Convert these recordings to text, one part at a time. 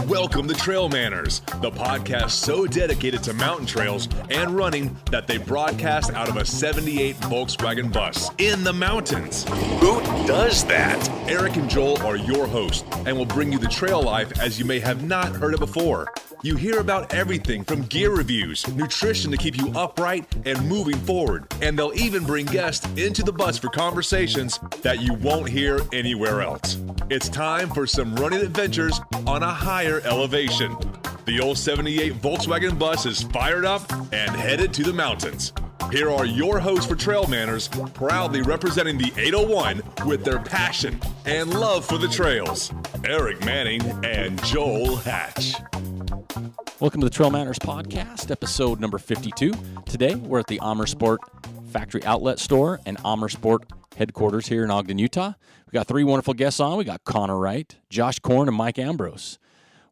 Welcome to Trail Manners, the podcast so dedicated to mountain trails and running that they broadcast out of a 78 Volkswagen bus in the mountains. Who does that? Eric and Joel are your hosts and will bring you the trail life as you may have not heard it before. You hear about everything from gear reviews, nutrition to keep you upright and moving forward, and they'll even bring guests into the bus for conversations that you won't hear anywhere else. It's time for some running adventures on a higher elevation. The old 78 Volkswagen bus is fired up and headed to the mountains. Here are your hosts for Trail Manners, proudly representing the 801 with their passion and love for the trails, Eric Manning and Joel Hatch. Welcome to the Trail Manners Podcast, episode number 52. Today, we're at the AmerSport Factory Outlet Store and AmerSport headquarters here in Ogden, Utah. We got three wonderful guests on. We got Conor Wright, Josh Korn, and Mike Ambrose.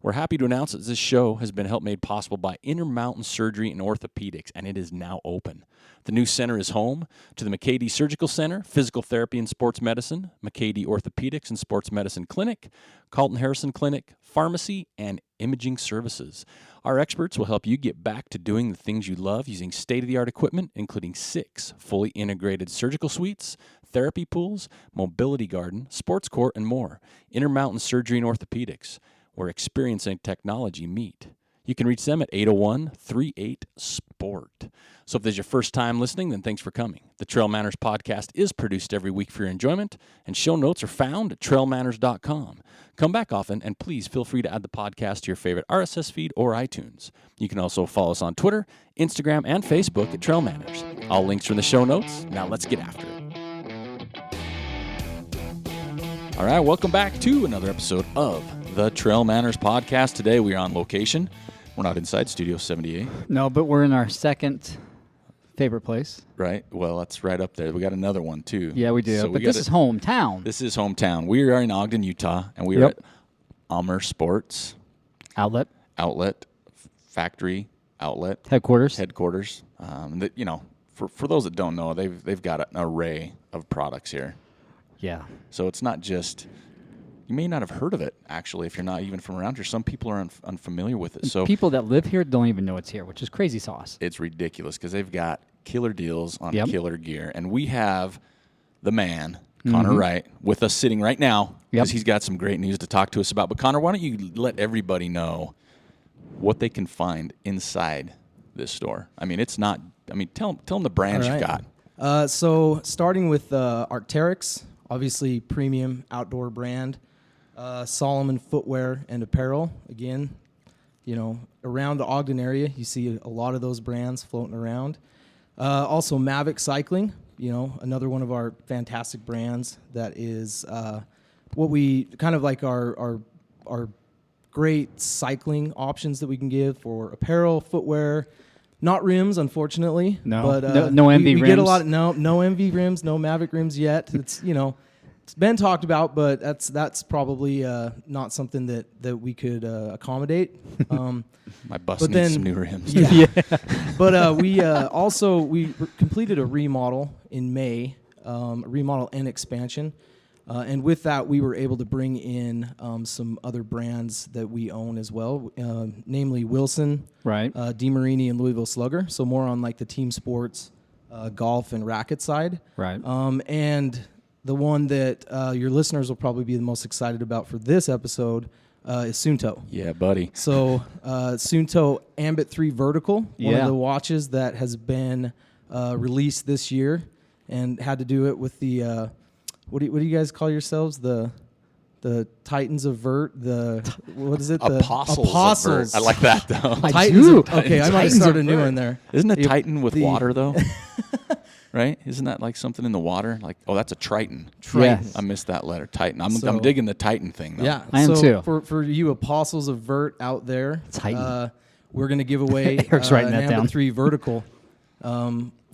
We're happy to announce that this show has been helped made possible by Intermountain Surgery and Orthopedics, and it is now open. The new center is home to the McKay Surgical Center, Physical Therapy and Sports Medicine, McKay Orthopedics and Sports Medicine Clinic, Carlton Harrison Clinic, Pharmacy, and Imaging Services. Our experts will help you get back to doing the things you love using state-of-the-art equipment, including 6 fully integrated surgical suites, therapy pools, mobility garden, sports court, and more. Intermountain Surgery and Orthopedics, where experience and technology meet. You can reach them at 801-38-SPORT. So if this is your first time listening, then thanks for coming. The Trail Manners Podcast is produced every week for your enjoyment, and show notes are found at trailmanners.com. Come back often, and please feel free to add the podcast to your favorite RSS feed or iTunes. You can also follow us on Twitter, Instagram, and Facebook at Trail Manners. All links are in the show notes. Now let's get after it. All right, welcome back to another episode of the Trail Manners Podcast. Today we are on location. We're not inside Studio 78. No, but we're in our second favorite place. Right. Well, that's right up there. We got another one, too. Yeah, we do. So but this is hometown. This is hometown. We are in Ogden, Utah, and we are at AmerSport's Outlet, Factory Outlet. Headquarters. For those that don't know, they've got an array of products here. Yeah. So it's not just... You may not have heard of it, actually, if you're not even from around here. Some people are unfamiliar with it. So people that live here don't even know it's here, which is crazy sauce. It's ridiculous because they've got killer deals on killer gear. And we have the man, Conor Wright, with us sitting right now because he's got some great news to talk to us about. But, Conor, why don't you let everybody know what they can find inside this store? I mean, it's not – I mean, tell them the brands you've got. So starting with Arc'teryx, obviously premium outdoor brand. Salomon footwear and apparel. Again, around the Ogden area, you see a lot of those brands floating around. Also, Mavic Cycling, another one of our fantastic brands that is what we kind of like our great cycling options that we can give for apparel, footwear. Not rims, unfortunately. No, but no MV rims. We get a lot of no MV rims, no Mavic rims yet. It's It's been talked about, but that's probably not something that we could accommodate. My bus needs some new rims. Yeah. But we completed a remodel in May, remodel and expansion. And with that, we were able to bring in some other brands that we own as well, namely Wilson, right, DeMarini, and Louisville Slugger. So more on like the team sports, golf, and racket side. Right. And the one that your listeners will probably be the most excited about for this episode is Suunto. Yeah, buddy. So Suunto Ambit 3 Vertical, one of the watches that has been released this year, and had to do it with the what do you guys call yourselves? The Titans of Vert. What is it? The Apostles of Vert. I like that though. Titans okay, I might have started a new one there. Isn't a Titan with water though? Right? Isn't that like something in the water? Like, that's a Triton. Yes. I missed that letter, Titan. I'm digging the Titan thing, though. Yeah, I am too. For you apostles of Vert out there, Titan. We're going to give away Eric's writing that an down. Ambit 3 Vertical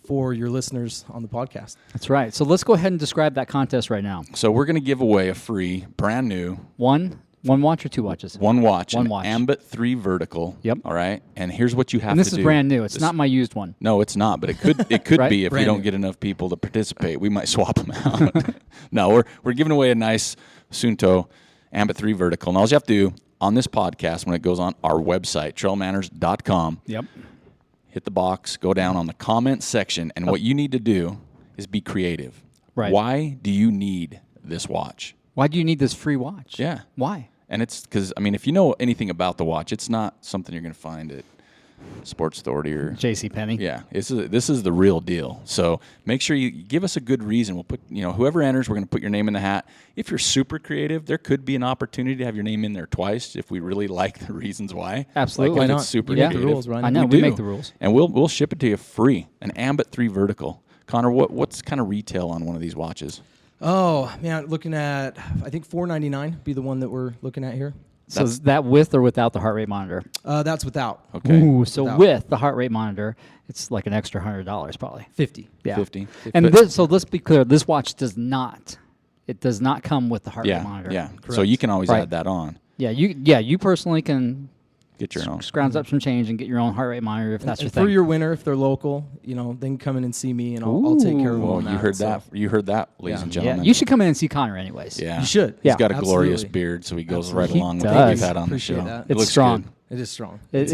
for your listeners on the podcast. That's right. So let's go ahead and describe that contest right now. So we're going to give away a free, brand new... One watch or 2 watches? One watch. One watch. Ambit 3 Vertical. Yep. All right. And here's what you have to do. And this is brand new. It's not my used one. No, it's not. But it could Right? be if we Brand don't new. get enough people to participate. We might swap them out. No, we're giving away a nice Suunto Ambit 3 Vertical. And all you have to do on this podcast, when it goes on our website, trailmanners.com, Yep. hit the box, go down on the comment section, and what you need to do is be creative. Right. Why do you need this watch? Why do you need this free watch? Yeah. Why? And it's because, I mean, if you know anything about the watch, it's not something you're going to find at Sports Authority or J.C. Penney. Yeah, this is the real deal. So make sure you give us a good reason. We'll put, whoever enters, we're going to put your name in the hat. If you're super creative, there could be an opportunity to have your name in there twice if we really like the reasons why. Absolutely. Like Why if not? it's super You make creative. the rules, right? I know. We do. make the rules. And we'll ship it to you free. An Ambit 3 vertical. Connor, what's kind of retail on one of these watches? Oh man, looking at I think $499 be the one that we're looking at here. So is that with or without the heart rate monitor? That's without. Okay. Ooh, so Without. with the heart rate monitor, it's like an extra $100 probably. 50. Yeah. 50. And But- so let's be clear. This watch does not. It does not come with the heart rate monitor. Yeah. So Correct. you can always Right. add that on. Yeah. You personally can Get your own. scrounge up some change and get your own heart rate monitor if that's your And thing. for your winner, if they're local, they can come in and see me, and I'll take care of them. Well, on you that, heard so. that. You heard that, ladies Yeah. and yeah, gentlemen. you should come in and see Connor anyways. Yeah. You should. He's Yeah, got a glorious absolutely. beard, so he goes Absolutely. right He along with does. what we've had on the Appreciate show. that. It It's looks strong. good. It is strong. It's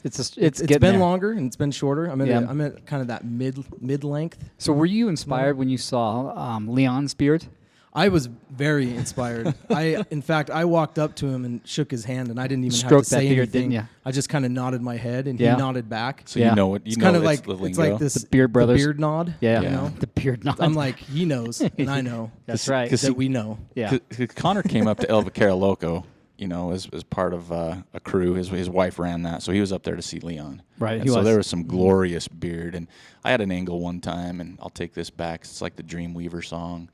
It's getting been there. longer and it's been shorter. I'm Yeah. at kind of that mid length. So were you inspired when you saw Leon's beard? I was very inspired. In fact, I walked up to him and shook his hand, and I didn't even Stroked have to that say beard, anything. didn't ya? I just kind of nodded my head, and Yeah. he nodded back. So Yeah. you know what? It's You kind know of like the lingo. it's like this The Beard Brothers. beard nod. Yeah. you know? The beard nod. I'm like, he knows, and I know. That's right. that we know. Yeah. Connor came up to El Vaquero Loco, as part of a crew. His wife ran that, so he was up there to see Leon. Right, And he so was. there was some glorious beard, and I had an angle one time, and I'll take this back. It's like the Dreamweaver song.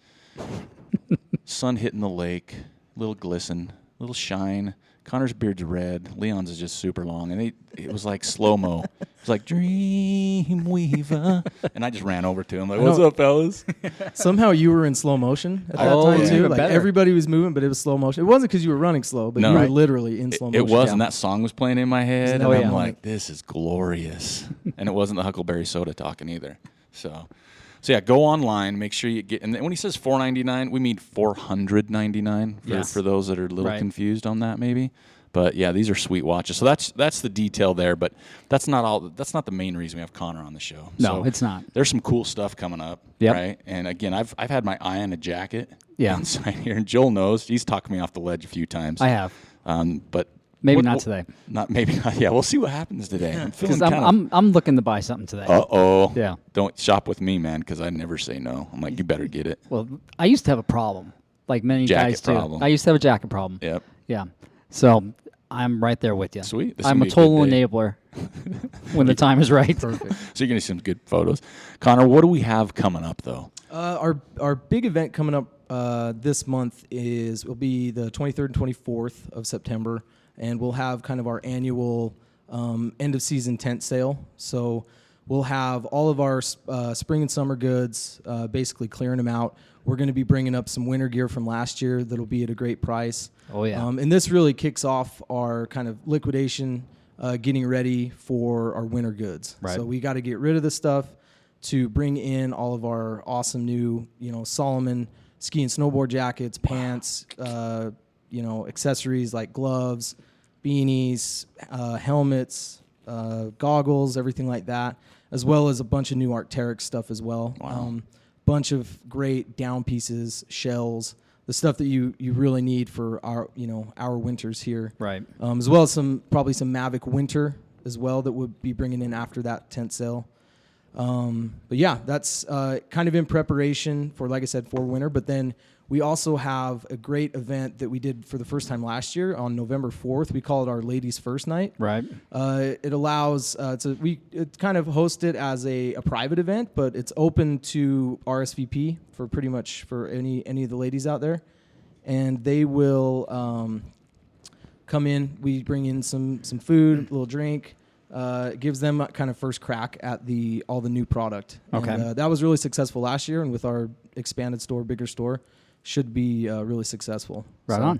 Sun hitting the lake, little glisten, little shine. Connor's beard's red. Leon's is just super long, and it was like slow mo. It was like Dreamweaver, and I just ran over to him like, "What's up, fellas?" Somehow you were in slow motion at that Oh, time yeah. too. Even Like better. everybody was moving, but it was slow motion. It wasn't because you were running slow, but No. you were Right. literally in slow motion. It was, and that song was playing in my head, and Oh, I'm yeah. like, "This is glorious." And it wasn't the Huckleberry Soda talking either. So yeah, go online, make sure you get. And when he says $499, we mean $499 Yes. for those that are a little Right. confused on that, maybe. But yeah, these are sweet watches. So that's the detail there. But that's not all. That's not the main reason we have Conor on the show. No, So it's not. There's some cool stuff coming up, Yep. right? And again, I've had my eye on a jacket. Yeah. inside here, and Joel knows. He's talked me off the ledge a few times. I have. But Maybe what- not what- today. Maybe not. Yeah, we'll see what happens today. I'm feeling Because kind of. I'm looking to buy something today. Uh-oh. Yeah. Don't shop with me, man, because I never say no. I'm like, you better get it. Well, I used to have a problem, like many Jacket guys do. problem. I used to have a jacket problem. Yep. Yeah. So I'm right there with you. Sweet. This I'm will a be a total good day. enabler when the time is right. Perfect. So you're going to see some good photos. Connor, what do we have coming up, though? Our big event coming up this month will be the 23rd and 24th of September, and we'll have kind of our annual end of season tent sale. So we'll have all of our spring and summer goods, basically clearing them out. We're going to be bringing up some winter gear from last year that'll be at a great price. Oh, yeah. And this really kicks off our kind of liquidation, getting ready for our winter goods. Right. So we got to get rid of this stuff to bring in all of our awesome new, Salomon ski and snowboard jackets, pants, accessories like gloves, beanies, helmets, goggles, everything like that, as well as a bunch of new Arc'teryx stuff as well. Wow. Bunch of great down pieces, shells, the stuff that you really need for our winters here. Right. As well as probably some Mavic winter as well that we'll be bringing in after that tent sale. But yeah, that's kind of in preparation for, like I said, for winter. But then we also have a great event that we did for the first time last year on November 4th. We call it our Ladies First Night. Right. It allows it's kind of hosted as a private event, but it's open to RSVP for pretty much for any of the ladies out there, and they will come in. We bring in some food, a little drink. It gives them kind of first crack at all the new product. Okay. And, that was really successful last year, and with our expanded store, bigger store, should be really successful. Right So- on.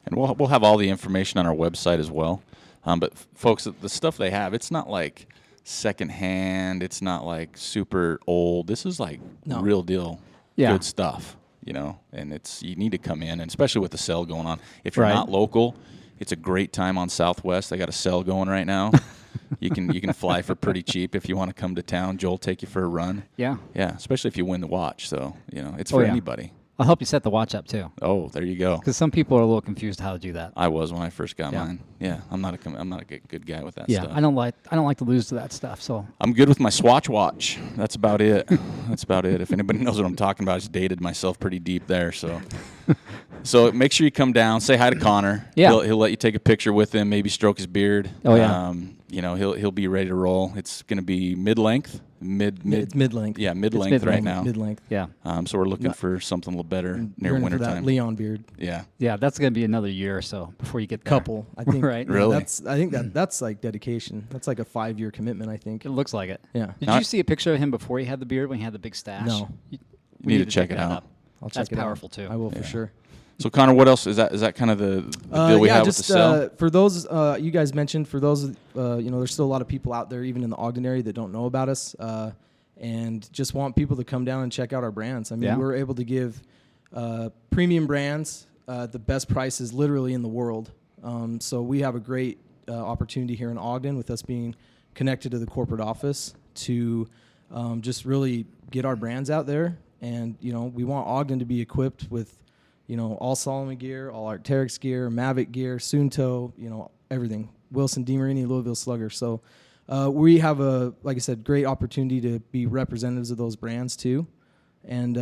And we'll have all the information on our website as well. But folks, the stuff they have, it's not like secondhand. It's not like super old. This is like No. real deal Yeah. good stuff, And you need to come in, and especially with the sale going on. If you're Right. not local, It's a great time on Southwest. They got a sale going right now. You can fly for pretty cheap if you want to come to town. Joel will take you for a run. Yeah. Yeah, especially if you win the watch. So, it's for anybody. I'll help you set the watch up, too. Oh, there you go. Because some people are a little confused how to do that. I was when I first got mine. Yeah, I'm not a good guy with that Yeah, stuff. I don't like to lose to that stuff. So I'm good with my Swatch watch. That's about it. If anybody knows what I'm talking about, I just dated myself pretty deep there. So make sure you come down, say hi to Conor. Yeah. He'll let you take a picture with him, maybe stroke his beard. Oh, yeah. He'll be ready to roll. It's going to be mid-length. It's mid-length. Yeah, mid-length right now. Mid-length. yeah. So we're looking for something a little better near Yearning for wintertime. that Leon beard. Yeah. Yeah, that's going to be another year or so before you get there. Couple, I think. Right. Really? I think that's like dedication. That's like a 5-year commitment, I think. It looks like it. Yeah. Did you see a picture of him before he had the beard, when he had the big stash? No. We need to check it out. I'll check That's it out. powerful, too. I will for sure. So Conor, what else is that kind of the deal we have with the sale? For those you guys mentioned, for those there's still a lot of people out there, even in the Ogden area, that don't know about us, and just want people to come down and check out our brands. I mean, we're able to give premium brands the best prices literally in the world. So we have a great opportunity here in Ogden with us being connected to the corporate office to just really get our brands out there, and we want Ogden to be equipped with all Salomon gear, all Arc'teryx gear, Mavic gear, Sunto, everything. Wilson DeMarini, Louisville Slugger. So we have like I said, great opportunity to be representatives of those brands too. And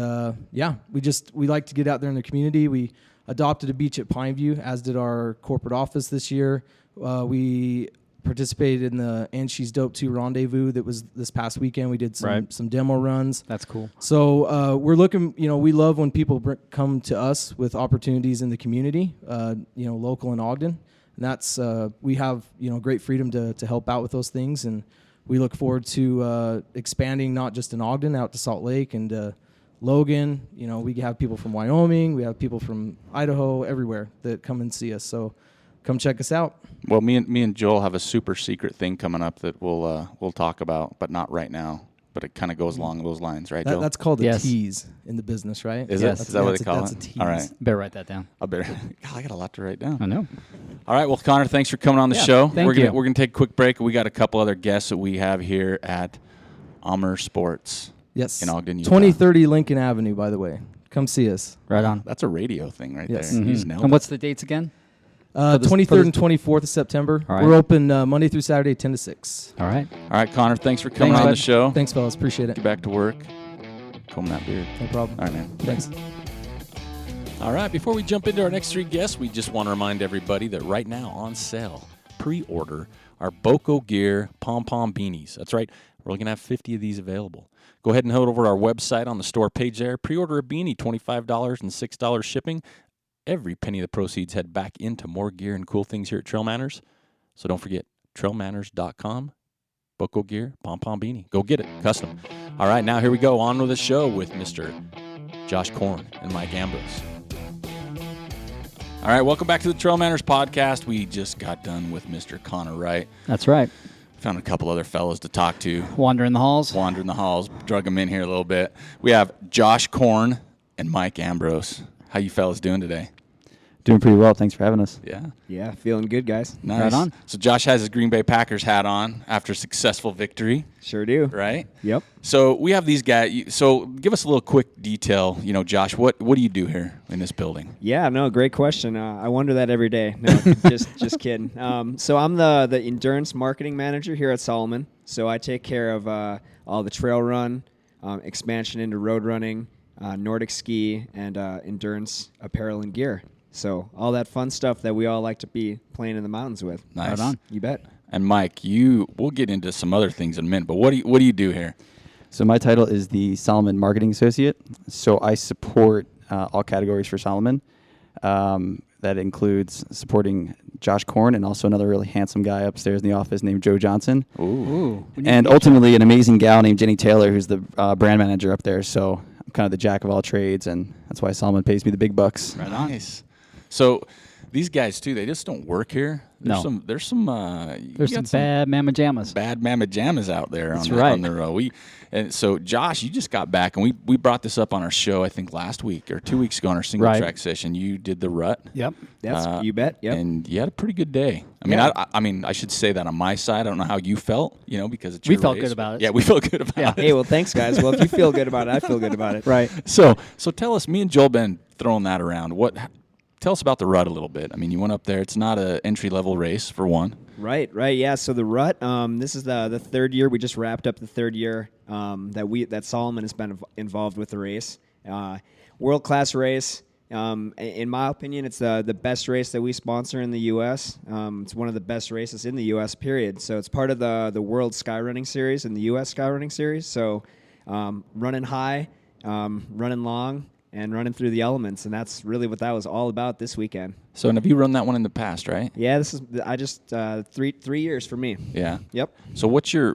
we like to get out there in the community. We adopted a beach at Pineview, as did our corporate office this year. We participated in the And She's Dope 2 rendezvous that was this past weekend. We did some demo runs. That's cool. So we're looking, we love when people come to us with opportunities in the community, local in Ogden. And that's, we have, great freedom to help out with those things. And we look forward to expanding not just in Ogden, out to Salt Lake and Logan. We have people from Wyoming. We have people from Idaho, everywhere that come and see us. So come check us out. Well, me and Joel have a super secret thing coming up that we'll talk about, but not right now. But it kind of goes along those lines, right, Joel? That's called a tease in the business, right? Is it? Is that what they call it? That's a tease. All right. Better write that down. I got a lot to write down. I know. All right. Well, Conor, thanks for coming on the show. Thank you. you. We're gonna take a quick break. We got a couple other guests that we have here at AmerSport. Yes. In Ogden, Utah. 2030 Lincoln Avenue, by the way. Come see us. Right on. That's a radio thing right Yes. there. Mm-hmm. He's nailed And it. what's the dates again? 23rd and 24th of September. All right. We're open Monday through Saturday, 10 to 6. All right. All right, Conor, thanks for coming Thanks, on bud. the show. Thanks, fellas. Appreciate it. Get back to work. Comb that beard. No problem. All right, man. Thanks. All right, before we jump into our next three guests, we just want to remind everybody that right now on sale, pre-order our Boko Gear pom-pom beanies. That's right. We're going to have 50 of these available. Go ahead and head over to our website on the store page there. Pre-order a beanie, $25 and $6 shipping. Every penny of the proceeds head back into more gear and cool things here at Trail Manners. So don't forget, trailmanners.com, Boko Gear, pom-pom beanie. Go get it, custom. All right, now here we go, on with the show with Mr. Josh Korn and Mike Ambrose. All right, welcome back to the Trail Manners podcast. We just got done with Mr. Conor Wright. That's right. Found a couple other fellas to talk to. Wandering the halls. Drug them in here a little bit. We have Josh Korn and Mike Ambrose. How you fellas doing today? Doing pretty well. Thanks for having us. Yeah. Yeah, feeling good, guys. Nice. Right on. So Josh has his Green Bay Packers hat on after a successful victory, Sure do. right? Yep. So we have these guys. So give us a little quick detail. Josh, what do you do here in this building? Yeah, no, great question. I wonder that every day. No, just kidding. So I'm the endurance marketing manager here at Salomon. So I take care of all the trail run, expansion into road running, Nordic ski, and endurance apparel and gear. So all that fun stuff that we all like to be playing in the mountains with. Nice. Right on. You bet. And Mike, we'll get into some other things in a minute, but what do you do here? So my title is the Salomon Marketing Associate. So I support all categories for Salomon. That includes supporting Josh Korn and also another really handsome guy upstairs in the office named Joe Johnson. Ooh. And ultimately an amazing gal named Jenny Taylor, who's the brand manager up there. So I'm kind of the jack of all trades, and that's why Salomon pays me the big bucks. Right on. Nice. So these guys too. They just don't work here. There's some. There's some bad mamma jammas. Bad mamma jammas out there That's on, right. on the row. And so Josh, you just got back, and we brought this up on our show I think last week or 2 weeks ago on our single Right. track session. You did the rut. Yep. That's you bet. Yep. And you had a pretty good day. I mean, Yeah. I mean, I should say that on my side. I don't know how you felt, because it's We your felt race. good about it. Yeah, we felt good about it. Hey, well, thanks, guys. Well, if you feel good about it, I feel good about it. Right. So tell us, me and Joel been throwing that around. Tell us about the rut a little bit. I mean, you went up there. It's not an entry-level race, for one. Right. Yeah. So the rut. This is the third year. We just wrapped up the third year that Salomon has been involved with the race. World class race. In my opinion, it's the best race that we sponsor in the U.S. It's one of the best races in the U.S. Period. So it's part of the World Skyrunning Series and the U.S. Skyrunning Series. So running high, running long, and running through the elements, and that's really what that was all about this weekend. So, and have you run that one in the past, right? Yeah, I just 3 years for me. Yeah. Yep. So what's your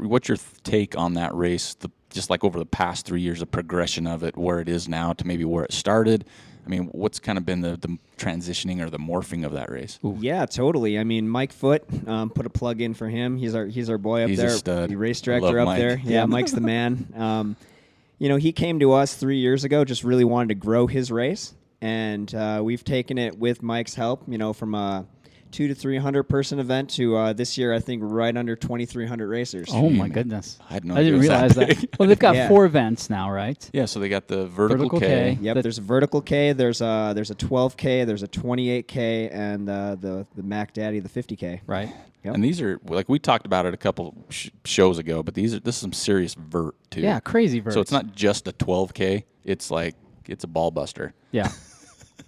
take on that race? Just like over the past 3 years, the progression of it, where it is now to maybe where it started. I mean, what's kind of been the transitioning or the morphing of that race? Yeah, totally. I mean, Mike Foote, put a plug in for him. He's our boy up He's there. a stud. The race director Love up Mike. there. Yeah, Mike's the man. He came to us 3 years ago, just really wanted to grow his race, and we've taken it with Mike's help. From a 200 to 300 person event to this year, I think right under 2,300 racers. Oh my goodness! I had no I idea didn't it was realize that that. big. Well, they've got Yeah. 4 events now, right? Yeah, so they got the vertical Vertical K. K. Yep, there's a vertical K, there's a 12K, there's a 28K, and the Mac Daddy, the 50K. Right. Yep. And these are, like we talked about it a couple shows ago, but this is some serious vert too. Yeah, crazy verts. So it's not just a 12K. It's a ball buster. Yeah.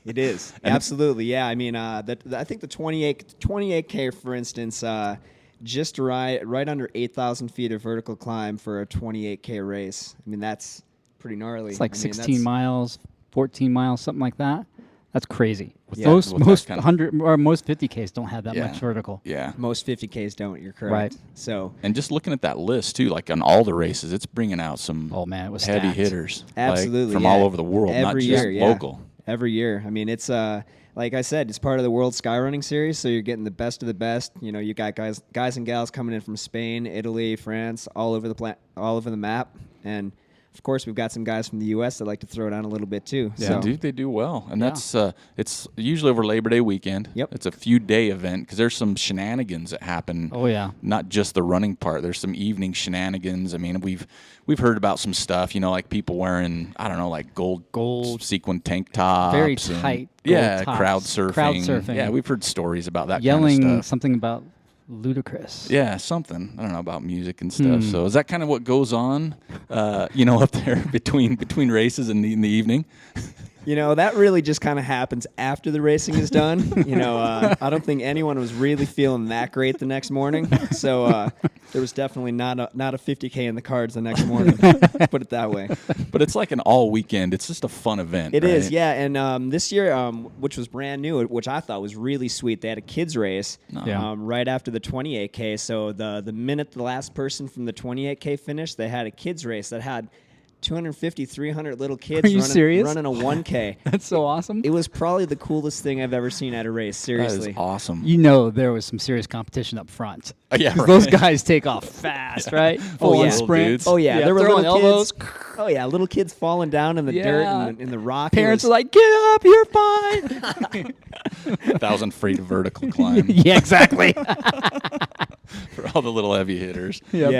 It is. Absolutely, yeah. I mean, I think the 28K, for instance, just right under 8,000 feet of vertical climb for a 28K race. I mean, that's pretty gnarly. It's like I mean, 16 miles, 14 miles, something like that. That's crazy. Yeah. Most With that most kind of- 100 or most 50Ks don't have that Yeah. much vertical. Yeah. Most 50Ks don't, you're correct. Right. So, And just looking at that list too, like on all the races, it's bringing out some Oh man, it was heavy stacked. hitters, absolutely. like, from yeah. all over the world, not Every just year, yeah. local. Every year. I mean, it's like I said, it's part of the World Skyrunning Series, so you're getting the best of the best. You got guys and gals coming in from Spain, Italy, France, all over the map, and of course, we've got some guys from the U.S. that like to throw down a little bit too. Yeah. So. They do well, and that's it's usually over Labor Day weekend. Yep. It's a few day event because there's some shenanigans that happen. Oh yeah. Not just the running part. There's some evening shenanigans. I mean, we've heard about some stuff. Like people wearing like gold sequin tank tops, Very and- tight Yeah, gold crowd tops. surfing. Crowd surfing. Yeah, we've heard stories about that Yelling kind of stuff. something about ludicrous. Yeah, something. I don't know about music and stuff. So is that kind of what goes on, up there between races in the evening? That really just kind of happens after the racing is done. I don't think anyone was really feeling that great the next morning. So there was definitely not a 50K in the cards the next morning. Put it that way. But it's like an all weekend. It's just a fun event. It right? is, yeah. And this year, which was brand new, which I thought was really sweet, they had a kids race Yeah. right after the 28K. So the minute the last person from the 28K finished, they had a kids race that had 250, 300 little kids Are you serious? running a 1K. That's so awesome. It was probably the coolest thing I've ever seen at a race, That seriously. is awesome. There was some serious competition up front. Yeah, 'Cause right. Those guys take off fast, right? Full on yeah. sprints. Oh, yeah, there were throwing little elbows. kids. Oh, yeah, little kids falling down in the dirt and in the rock. It Parents was- are like, "Get up, you're fine." 1,000 feet of vertical climb Yeah, exactly. for all the little heavy hitters. Yep.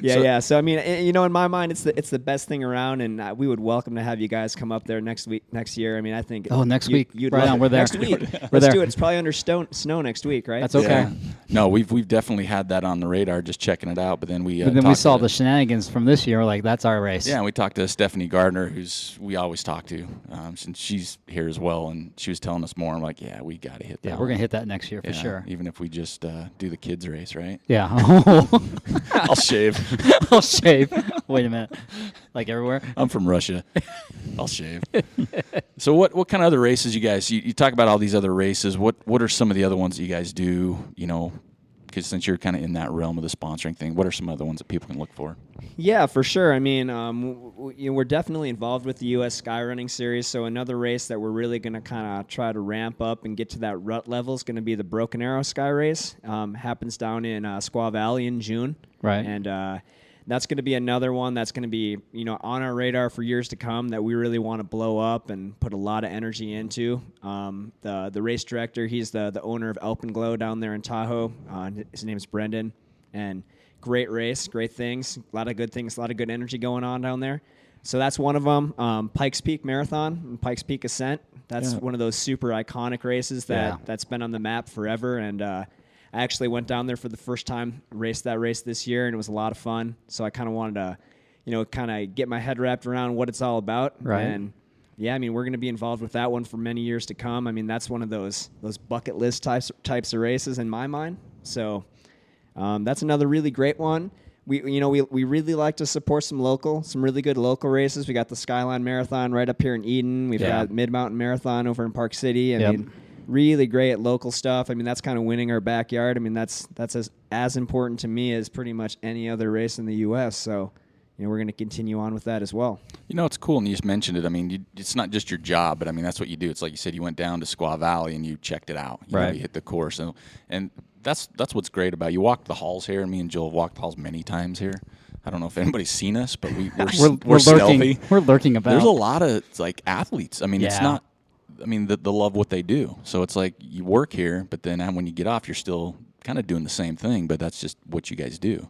Yeah. So I mean, in my mind, it's the best thing around, and we would welcome to have you guys come up there next year. I mean, I think. Oh, next week. You'd Right love on, it. we're there. Next week. We're Let's there. do it. It's probably under snow next week, right? That's okay. Yeah. No, we've definitely had that on the radar, just checking it out. But then we But then we talked saw to- the shenanigans from this year. We're like, that's our race. Yeah, and we talked to Stephanie Gardner, who's we always talk to, since she's here as well, and she was telling us more. I'm like, yeah, we got to hit that. Yeah, we're going to hit that next year for Yeah, sure. Even if we just do the kids race, right? Yeah. I'll shave. I'll shave. Wait a minute. Like everywhere? I'm from Russia. I'll shave. So what kind of other races you guys? You talk about all these other races. What are some of the other ones that you guys do? Because since you're kind of in that realm of the sponsoring thing, what are some other ones that people can look for? Yeah, for sure. I mean, we're definitely involved with the U.S. Skyrunning Series, so another race that we're really going to kind of try to ramp up and get to that rut level is going to be the Broken Arrow Sky Race. Happens down in Squaw Valley in June. Right. And that's going to be another one that's going to be, on our radar for years to come that we really want to blow up and put a lot of energy into. The race director, he's the owner of Alpenglow down there in Tahoe. His name is Brendan. And great race, great things, a lot of good things, a lot of good energy going on down there. So that's one of them. Pikes Peak Marathon and Pikes Peak Ascent. That's one of those super iconic races that's been on the map forever. And I actually went down there for the first time, raced that race this year, and it was a lot of fun. So I kind of wanted to, kind of get my head wrapped around what it's all about. Right. And yeah, I mean, we're going to be involved with that one for many years to come. I mean, that's one of those bucket list types of races in my mind. So that's another really great one. We really like to support some really good local races. We got the Skyline Marathon right up here in Eden. We've got Mid Mountain Marathon over in Park City. I mean, really great local stuff. I mean, that's kind of winning our backyard. I mean, that's as important to me as pretty much any other race in the U.S. So, we're going to continue on with that as well. It's cool, and you just mentioned it. I mean, it's not just your job, but I mean, that's what you do. It's like you said, you went down to Squaw Valley and you checked it out. You hit the course, and that's what's great about it. You walked the halls here, and me and Jill have walked the halls many times here. I don't know if anybody's seen us, but we're stealthy. We're lurking about. There's a lot of athletes. I mean, it's not. I mean, they love what they do. So it's like you work here, but then when you get off, you're still kind of doing the same thing, but that's just what you guys do.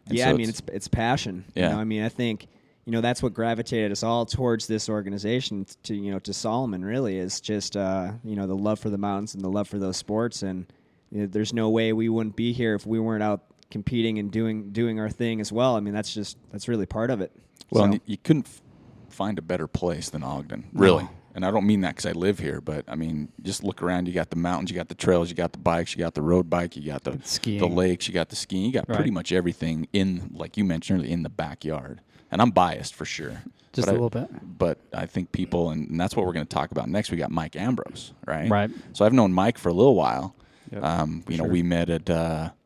And yeah, so I mean, it's passion. Yeah. I mean, I think, that's what gravitated us all towards this organization to Salomon really is just, the love for the mountains and the love for those sports. And there's no way we wouldn't be here if we weren't out competing and doing our thing as well. I mean, that's really part of it. Well, and you couldn't find a better place than Ogden, really. No. And I don't mean that because I live here, but I mean, just look around. You got the mountains, you got the trails, you got the bikes, you got the road bike, you got the lakes, you got the skiing. You got pretty much everything like you mentioned earlier, in the backyard. And I'm biased for sure. Just a little bit. But I think people, and that's what we're going to talk about next. We got Mike Ambrose, right? Right. So I've known Mike for a little while. Yep, we met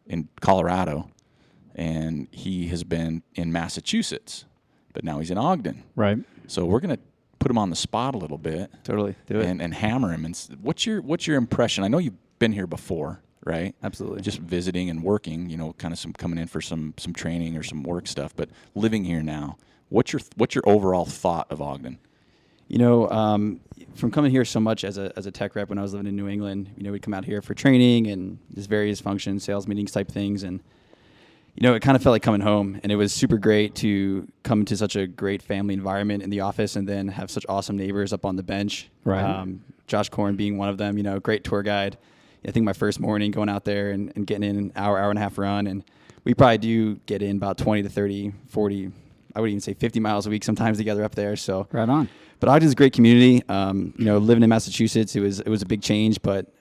in Colorado, and he has been in Massachusetts, but now he's in Ogden. Right. So we're going to put him on the spot a little bit. Totally. Do it. And hammer him. And what's your impression? I know you've been here before, right? Absolutely. Just visiting and working, kind of coming in for some training or some work stuff, but living here now. What's your overall thought of Ogden? From coming here so much as a tech rep when I was living in New England, we'd come out here for training and just various functions, sales meetings type things, and it kind of felt like coming home, and it was super great to come to such a great family environment in the office and then have such awesome neighbors up on the bench. Right. Josh Korn being one of them, great tour guide. I think my first morning going out there and getting in an hour and a half run, and we probably do get in about 20 to 30, 40, I would even say 50 miles a week sometimes together up there. So right on. But Ogden's a great community. Living in Massachusetts, it was a big change, but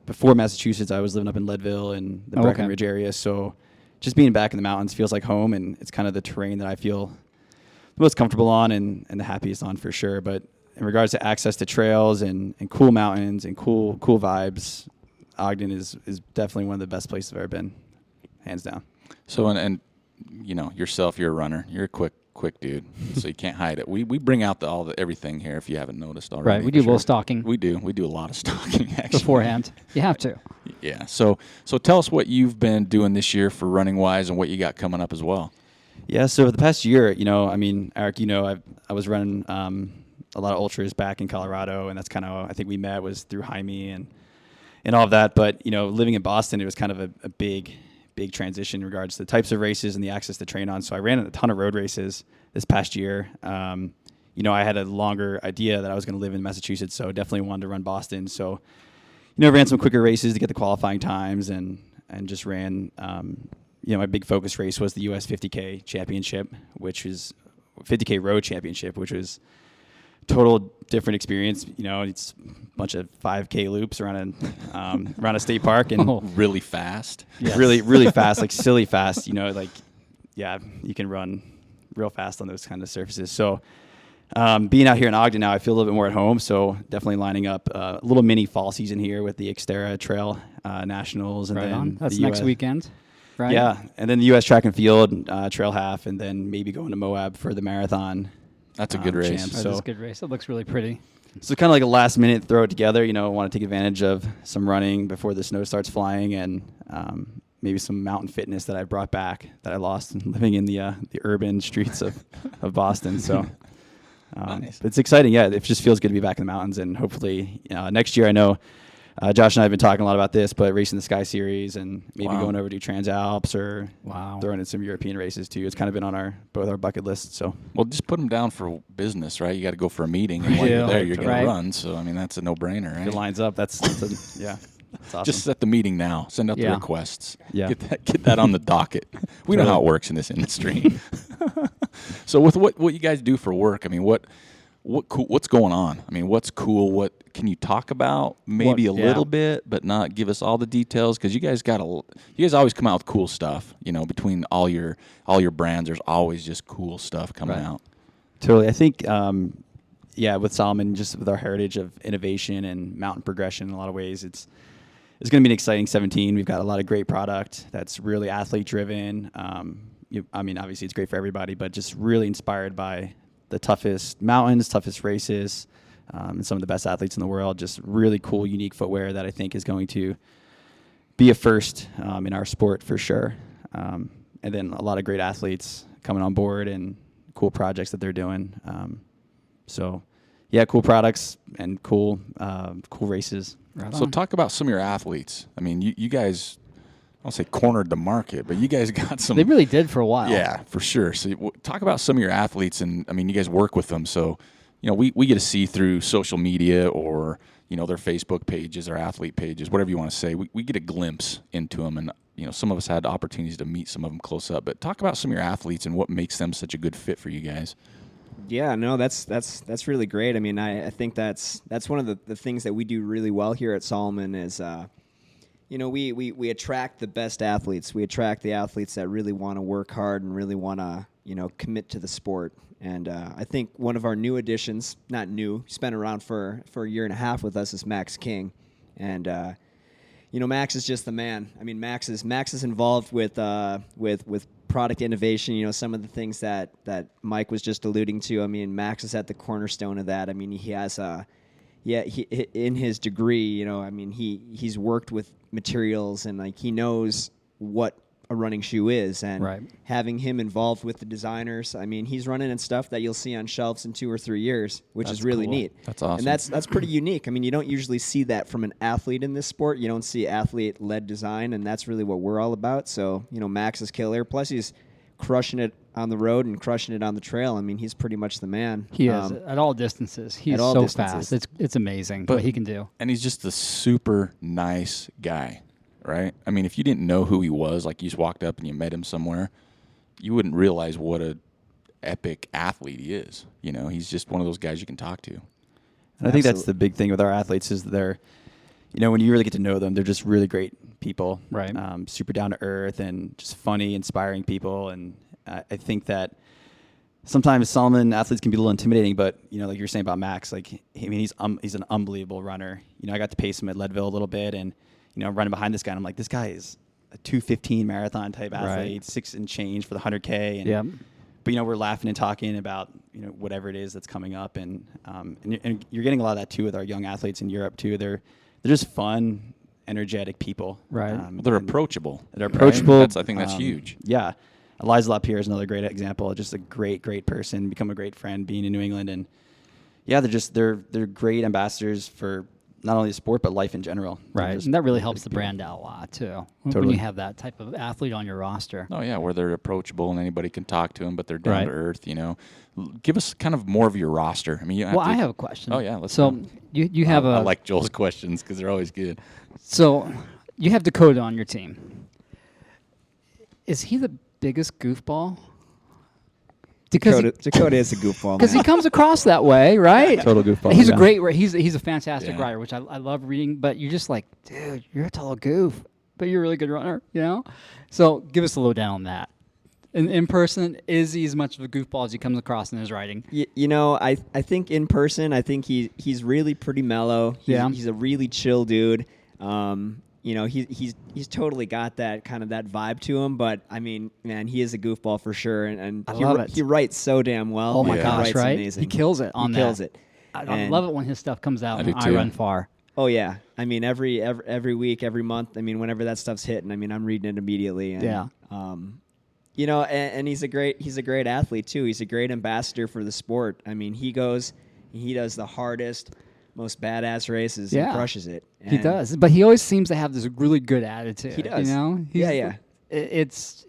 before Massachusetts, I was living up in Leadville and the Breckenridge area, so just being back in the mountains feels like home, and it's kind of the terrain that I feel the most comfortable on and the happiest on for sure. But in regards to access to trails and cool mountains and cool vibes, Ogden is definitely one of the best places I've ever been, hands down. So, and yourself, you're a runner. You're a quick dude, so you can't hide it. We bring out everything here if you haven't noticed already. Right, we do a little stalking. We do a lot of stalking, actually. Beforehand. You have to. Yeah, so tell us what you've been doing this year for running-wise and what you got coming up as well. Yeah, so for the past year, Eric, I was running a lot of ultras back in Colorado, and that's kind of, I think we met was through Jaime and all of that. But, living in Boston, it was kind of a big transition in regards to the types of races and the access to train on. So I ran a ton of road races this past year. I had a longer idea that I was going to live in Massachusetts, so definitely wanted to run Boston. So, ran some quicker races to get the qualifying times and just ran, my big focus race was the US 50K championship, which is 50K road championship, which was total different experience. It's a bunch of 5K loops around a state park and really fast. Yes. really fast, like silly fast. You can run real fast on those kind of surfaces. So Being out here in Ogden now, I feel a little bit more at home. So definitely lining up a little mini fall season here with the Xterra Trail Nationals, and Right then on. That's the next US weekend, right? Yeah, and then the U.S. Track and Field Trail Half, and then maybe going to Moab for the marathon. That's a good race. champs. That's a good race. It looks really pretty. So kind of like a last minute throw it together. Want to take advantage of some running before the snow starts flying, and maybe some mountain fitness that I brought back that I lost living in the urban streets of Boston. So Nice. It's exciting. Yeah, it just feels good to be back in the mountains, and hopefully next year. I know Josh and I have been talking a lot about this, but racing the Sky Series and maybe going over to Transalps or throwing in some European races too. It's kind of been on both our bucket lists. So Well, just put them down for business, right? You got to go for a meeting, and while you're there, you're going Right. to run. So, I mean, that's a no-brainer, right? if it lines up. That's yeah. That's awesome. Just set the meeting now. Send out the Yeah. requests. Yeah. Get that on the docket. We know how it works in this industry. So with what you guys do for work, I mean, what's going on? I mean, what's cool? What can you talk about? Maybe a little bit, but not give us all the details, because you guys always come out with cool stuff. Between all your brands, there's always just cool stuff coming out. Totally. I think, with Salomon, just with our heritage of innovation and mountain progression in a lot of ways, it's going to be an exciting 17. We've got a lot of great product that's really athlete driven. Obviously it's great for everybody, but just really inspired by the toughest mountains, toughest races, and some of the best athletes in the world. Just really cool, unique footwear that I think is going to be a first in our sport for sure. And then a lot of great athletes coming on board and cool projects that they're doing. Cool products and cool races. Right So on. talk about some of your athletes. I mean, you guys, I don't say cornered the market, but you guys got some. They really did for a while. Yeah, for sure. So talk about some of your athletes, and I mean, you guys work with them, so we get to see through social media or their Facebook pages or athlete pages, whatever you want to say. We get a glimpse into them, and some of us had opportunities to meet some of them close up. But talk about some of your athletes and what makes them such a good fit for you guys. Yeah, no, that's really great. I mean, I think that's one of the things that we do really well here at Salomon is, we attract the best athletes. We attract the athletes that really want to work hard and really want to, commit to the sport. And I think one of our new additions, not new, he's been around for a year and a half with us, is Max King. And, Max is just the man. I mean, Max is involved with product innovation. Some of the things that Mike was just alluding to. I mean, Max is at the cornerstone of that. I mean, he has in his degree, he's worked with materials and he knows what a running shoe is, and having him involved with the designers, I mean, he's running in stuff that you'll see on shelves in 2 or 3 years, which is really neat. That's awesome. And that's pretty unique. I mean, you don't usually see that from an athlete in this sport. You don't see athlete-led design, and that's really what we're all about. So, Max is killer. Plus, he's crushing it on the road and crushing it on the trail. I mean, he's pretty much the man. He is at all distances. He's so fast. It's amazing what he can do. And he's just a super nice guy, right? I mean, if you didn't know who he was, like you just walked up and you met him somewhere, you wouldn't realize what a epic athlete he is. He's just one of those guys you can talk to. And I think that's the big thing with our athletes is they're, when you really get to know them, they're just really great people, right? Super down to earth and just funny, inspiring people. And I think that sometimes Salomon athletes can be a little intimidating, but like you're saying about Max, he's an unbelievable runner. I got to pace him at Leadville a little bit, and running behind this guy, and I'm like, this guy is a 2:15 marathon type athlete, 6 and change for the 100K. And, but we're laughing and talking about whatever it is that's coming up, and you're getting a lot of that too with our young athletes in Europe too. They're just fun, energetic people. Right. They're approachable. They're approachable. Right? I think that's huge. Yeah. Eliza LaPierre is another great example. Just a great person, become a great friend being in New England. And yeah, they're great ambassadors for not only the sport, but life in general. Right. And that really helps the brand out a lot too. Totally. When you have that type of athlete on your roster. Oh yeah, where they're approachable and anybody can talk to them, but they're down to earth, Give us kind of more of your roster. I mean, I have a question. Oh yeah, let's go. You have I like Joel's questions because they're always good. So you have Dakota on your team. Is he the biggest goofball? Dakota is a goofball because he comes across that way, right? Total goofball. He's a great. He's a fantastic rider, which I love reading. But you're just like, dude, you're a total goof, but you're a really good runner, So give us a lowdown on that. In person, is he as much of a goofball as he comes across in his writing? I think in person, I think he's really pretty mellow. He's a really chill dude. He's totally got that kind of that vibe to him. But I mean, man, he is a goofball for sure, and he writes so damn well. Oh my Yeah. gosh, He writes right? amazing. He kills it on He that. kills it. I love it when his stuff comes out. I do I too. run far. Oh yeah, I mean every week, every month. I mean whenever that stuff's hitting, I mean I'm reading it immediately. And, Yeah. and he's a great athlete too. He's a great ambassador for the sport. I mean he does the hardest, most badass races. Yeah. And crushes it. He And does, but he always seems to have this really good attitude. He does. You know? Yeah. It's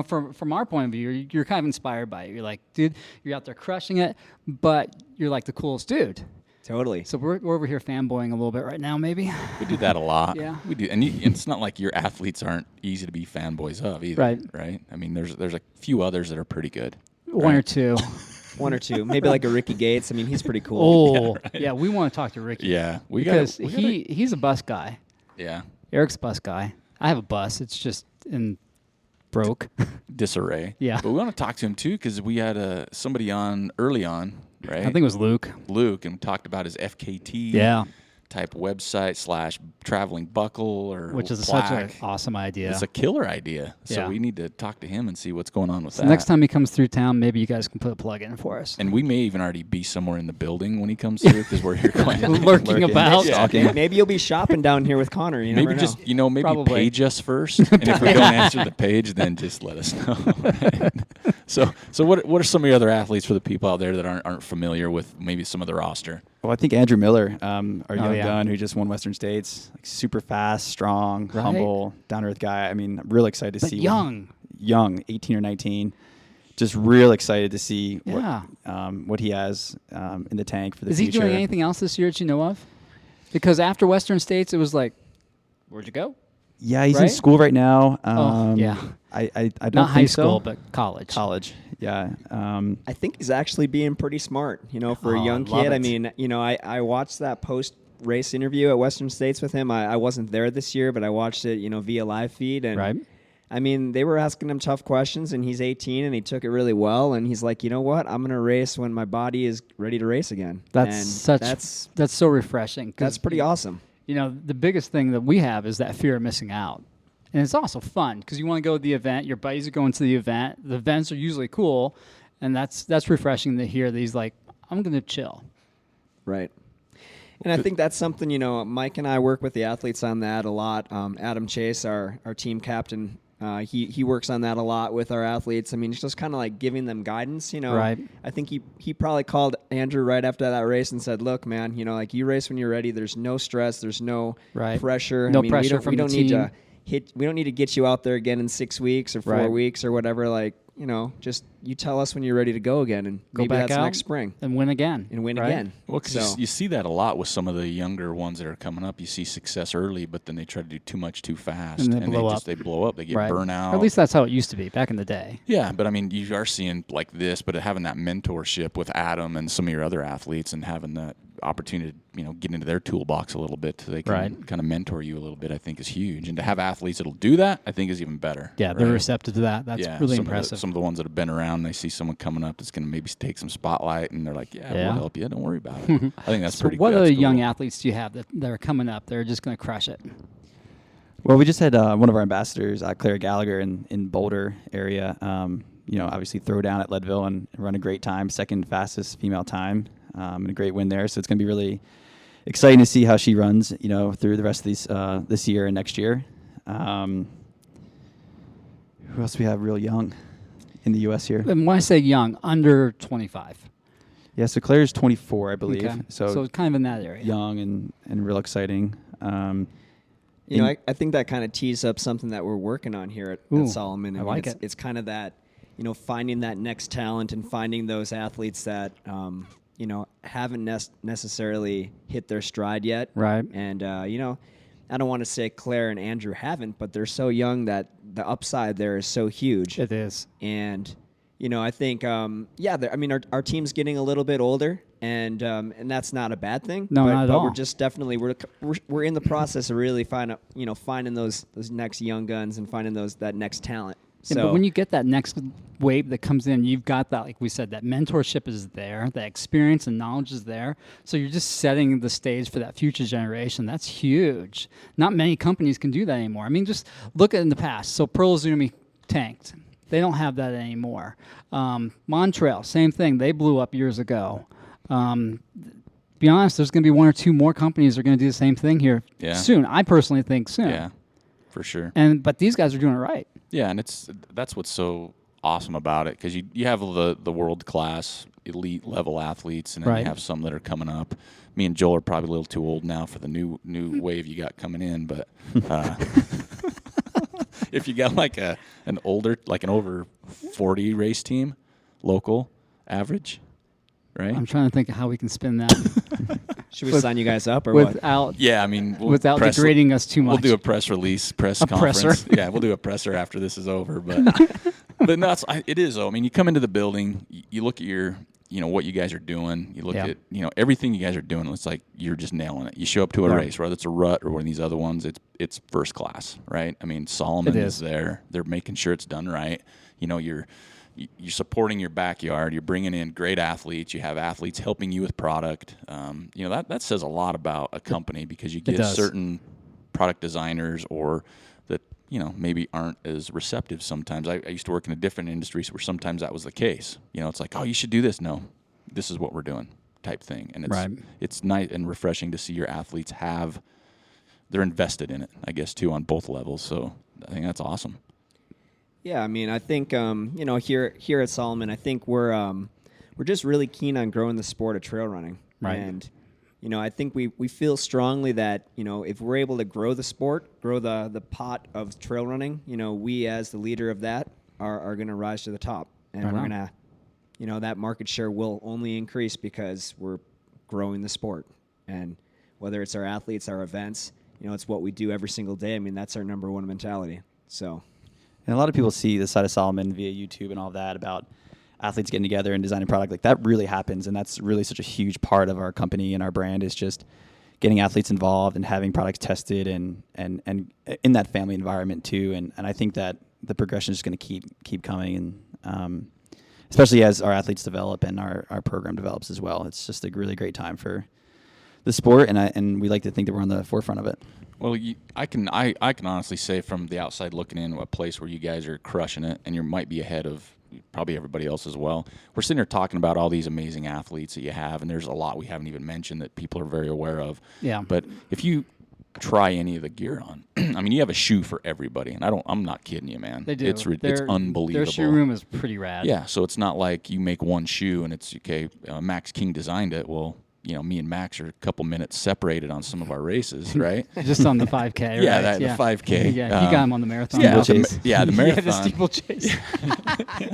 from our point of view, you're kind of inspired by it. You're like, dude, you're out there crushing it, but you're like the coolest dude. Totally. So we're over here fanboying a little bit right now, maybe. We do that a lot. Yeah. We do, and it's not like your athletes aren't easy to be fanboys of either. Right. Right. I mean, there's a few others that are pretty good. One or two. One or two, maybe like a Ricky Gates. I mean he's pretty cool. Oh, yeah, we want to talk to Ricky. Yeah, because he's a bus guy. Yeah. Eric's a bus guy. I have a bus. It's just broke. Disarray. Yeah. But we want to talk to him too because we had somebody on early on, right? I think it was Luke. Luke, and talked about his FKT type website / traveling buckle or Which is plaque. such an awesome idea. It's a killer idea. So Yeah. we need to talk to him and see what's going on with So that. next time he comes through town, maybe you guys can put a plug in for us. And we may even already be somewhere in the building when he comes through because we're here quietly. Lurking about. Yeah. Maybe you'll be shopping down here with Connor. You Maybe never just know. maybe Probably. page us first, and if we don't answer the page, then just let us know. Right? So what are some of your other athletes for the people out there that aren't familiar with maybe some of the roster? Well, I think Andrew Miller, our young yeah. gun who just won Western States, like super fast, strong, Right. humble, down to earth guy. I mean, I'm really excited to But see young. 18 or 19. Just real excited to see Yeah. what he has in the tank for the Is future. he doing anything else this year that you know of? Because after Western States, it was like, where'd you go? Yeah, he's in Right? school right now. Yeah. I don't Not think high so. school, but college. College. Yeah. I think he's actually being pretty smart, for a Oh, young I love kid. I it. mean, I watched that post-race interview at Western States with him. I wasn't there this year, but I watched it, via live feed. And Right. I mean, they were asking him tough questions, and he's 18, and he took it really well. And he's like, you know what? I'm going to race when my body is ready to race again. That's and that's so refreshing. 'Cause that's pretty awesome. the biggest thing that we have is that fear of missing out. And it's also fun because you want to go to the event. Your buddies are going to the event. The events are usually cool, and that's refreshing to hear that he's like, I'm going to chill. Right. And I think that's something, Mike and I work with the athletes on that a lot. Adam Chase, our team captain, he works on that a lot with our athletes. I mean, it's just kind of like giving them guidance, Right. I think he probably called Andrew right after that race and said, look, man, like you race when you're ready. There's no stress. There's no Right. pressure. No I mean, pressure we from don't the need team. we don't need to get you out there again in 6 weeks or 4 Right. weeks or whatever. Like, just you tell us when you're ready to go again, and Go maybe back that's out next spring and win again. and win right? again. Well, because So- you see that a lot with some of the younger ones that are coming up. You see success early, but then they try to do too much too fast, And they blow up. they blow up. They get Right. burnout. Or at least that's how it used to be back in the day. Yeah, but I mean, you are seeing like this, but having that mentorship with Adam and some of your other athletes, and having that opportunity to get into their toolbox a little bit, so they can Right. kind of mentor you a little bit, I think is huge. And to have athletes that'll do that, I think is even better. Yeah, they're right? receptive to that. That's really impressive. Some of the ones that have been around, they see someone coming up that's going to maybe take some spotlight, and they're like, "Yeah, Yeah. we'll help you. Don't worry about it." I think that's So pretty. what that's other cool. young athletes do you have that are coming up? They're just going to crush it. Well, we just had one of our ambassadors, Claire Gallagher, in Boulder area. Obviously throw down at Leadville and run a great time, second fastest female time, and a great win there. So it's going to be really exciting to see how she runs, through the rest of these this year and next year. Who else do we have real young in the U.S. here? And when I say young, under 25. Yeah, so Claire's 24, I believe. Okay. So kind of in that area. young and real exciting. I think that kind of tees up something that we're working on here Ooh, at Salomon. I mean, like it's, it. It's kind of that, finding that next talent and finding those athletes that, haven't necessarily hit their stride yet. Right. And, I don't want to say Claire and Andrew haven't, but they're so young that the upside there is so huge. It is. And, I think, our team's getting a little bit older, and that's not a bad thing. No, but, not at but all. We're just definitely we're in the process of really finding those next young guns and finding that next talent. So but when you get that next wave that comes in, you've got that, like we said, that mentorship is there, that experience and knowledge is there. So you're just setting the stage for that future generation. That's huge. Not many companies can do that anymore. I mean, just look at in the past. So Pearl Izumi tanked. They don't have that anymore. Montrail, same thing. They blew up years ago. Be honest, there's going to be one or two more companies that are going to do the same thing here soon. I personally think soon. Yeah, for sure. But these guys are doing it right. Yeah, and that's what's so awesome about it, because you have the world class elite level athletes, and then you have some that are coming up. Me and Joel are probably a little too old now for the new wave you got coming in, but if you got like an over 40 race team, local average, right? I'm trying to think of how we can spin that. Should we sign you guys up or what? Yeah, I mean, without degrading us too much. We'll do a press release, conference. Presser. Yeah, we'll do a presser after this is over. But but no, it is though. I mean, you come into the building, you look at your, what you guys are doing. You look at, everything you guys are doing. It's like you're just nailing it. You show up to a race, whether it's a rut or one of these other ones, it's first class, right? I mean, Salomon is there. They're making sure it's done right. You're supporting your backyard. You're bringing in great athletes. You have athletes helping you with product. That says a lot about a company, because you get certain product designers or that maybe aren't as receptive sometimes. I used to work in a different industry where sometimes that was the case. It's like, oh, you should do this. No, this is what we're doing, type thing. And it's nice and refreshing to see your athletes they're invested in it, I guess, too, on both levels. So I think that's awesome. Yeah, I mean, I think here at Salomon, I think we're just really keen on growing the sport of trail running, right? And I think we feel strongly that if we're able to grow the sport, grow the pot of trail running, we as the leader of that are going to rise to the top, and we're going to, that market share will only increase because we're growing the sport, and whether it's our athletes, our events, it's what we do every single day. I mean, that's our number one mentality. So. And a lot of people see the side of Salomon via YouTube and all that about athletes getting together and designing product. Like, that really happens, and that's really such a huge part of our company and our brand, is just getting athletes involved and having products tested and in that family environment too. And I think that the progression is going to keep coming, and especially as our athletes develop and our program develops as well. It's just a really great time for the sport, and we like to think that we're on the forefront of it. Well, I can honestly say from the outside looking in, a place where you guys are crushing it, and you might be ahead of probably everybody else as well. We're sitting here talking about all these amazing athletes that you have, and there's a lot we haven't even mentioned that people are very aware of. Yeah. But if you try any of the gear on, I mean, you have a shoe for everybody, and I'm not kidding you, man. They do. It's unbelievable. Their shoe room is pretty rad. Yeah. So it's not like you make one shoe and it's okay. Max King designed it. Well, me and Max are a couple minutes separated on some of our races, right? Just on the 5K, right? Yeah, the 5K. Yeah, he got him on the marathon. Yeah, the marathon. The steeplechase.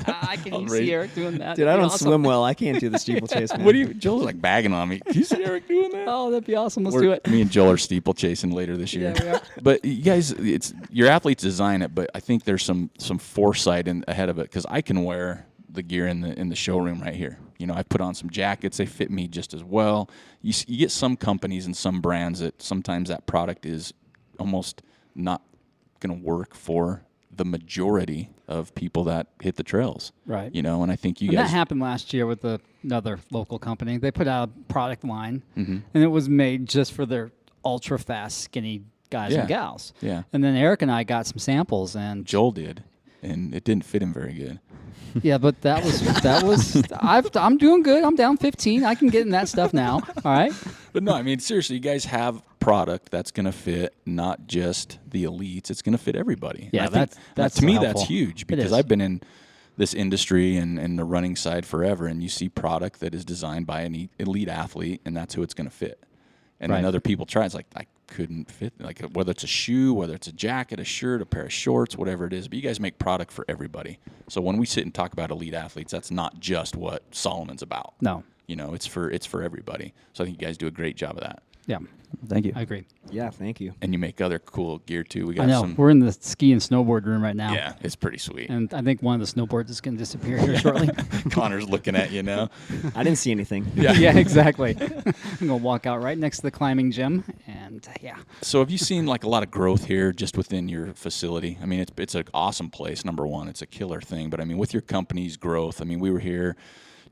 I can see Eric doing that. Dude, I don't swim well. I can't do the steeplechase, man. Joel's like bagging on me. Can you see Eric doing that? Oh, that'd be awesome. Let's do it. Me and Joel are steeplechasing later this year. Yeah, we are. But you guys, your athletes design it, but I think there's some foresight ahead of it, because I can wear the gear in the showroom right here. I put on some jackets. They fit me just as well. You get some companies and some brands that sometimes that product is almost not going to work for the majority of people that hit the trails. Right. And I think you guys. That happened last year with another local company. They put out a product line, mm-hmm. and it was made just for their ultra fast, skinny guys and gals. Yeah. And then Eric and I got some samples, and Joel did, and it didn't fit him very good. Yeah, but that was. I'm doing good. I'm down 15. I can get in that stuff now. All right. But no, I mean, seriously, you guys have product that's going to fit not just the elites. It's going to fit everybody. Yeah, that's to me helpful. That's huge, because I've been in this industry and the running side forever, and you see product that is designed by an elite athlete, and that's who it's going to fit. And then other people try. It's like, I couldn't fit, like, whether it's a shoe, whether it's a jacket, a shirt, a pair of shorts, whatever it is. But you guys make product for everybody. So when we sit and talk about elite athletes, that's not just what Salomon's about. No. It's for everybody. So I think you guys do a great job of that. Yeah, Thank you. I agree. Yeah, thank you. And you make other cool gear too. We got I know. some. We're in the ski and snowboard room right now. Yeah, it's pretty sweet. And I think one of the snowboards is going to disappear here shortly. Connor's looking at you now. I didn't see anything. Yeah, exactly. I'm going to walk out right next to the climbing gym, and yeah. So have you seen like a lot of growth here just within your facility? I mean, it's an awesome place. Number one, it's a killer thing. But I mean, with your company's growth, I mean, we were here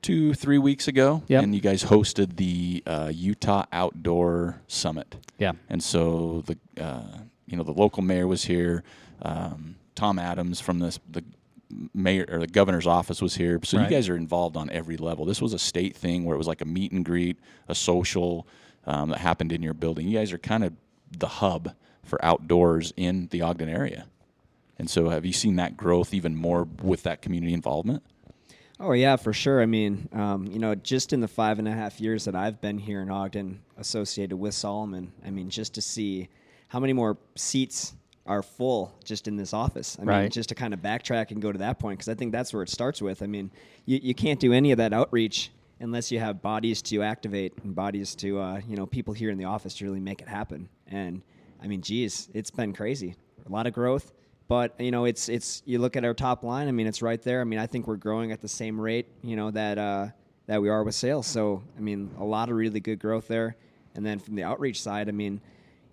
2-3 weeks ago, Yep. and you guys hosted the Utah Outdoor Summit. Yeah. And so the the local mayor was here. Tom Adams from the mayor or the governor's office was here. So Right. you guys are involved on every level. This was a state thing where it was like a meet and greet, a social that happened in your building. You guys are kind of the hub for outdoors in the Ogden area. And so have you seen that growth even more with that community involvement? Oh, yeah, for sure. I mean, just in the 5.5 years that I've been here in Ogden associated with Salomon, I mean, just to see how many more seats are full just in this office. I mean, Right. just to kind of backtrack and go to that point, because I think that's where it starts with. I mean, you can't do any of that outreach unless you have bodies to activate and bodies to, people here in the office to really make it happen. And, I mean, geez, it's been crazy. A lot of growth. But, it's you look at our top line, I mean, it's right there. I mean, I think we're growing at the same rate, that we are with sales. So, I mean, a lot of really good growth there. And then from the outreach side, I mean,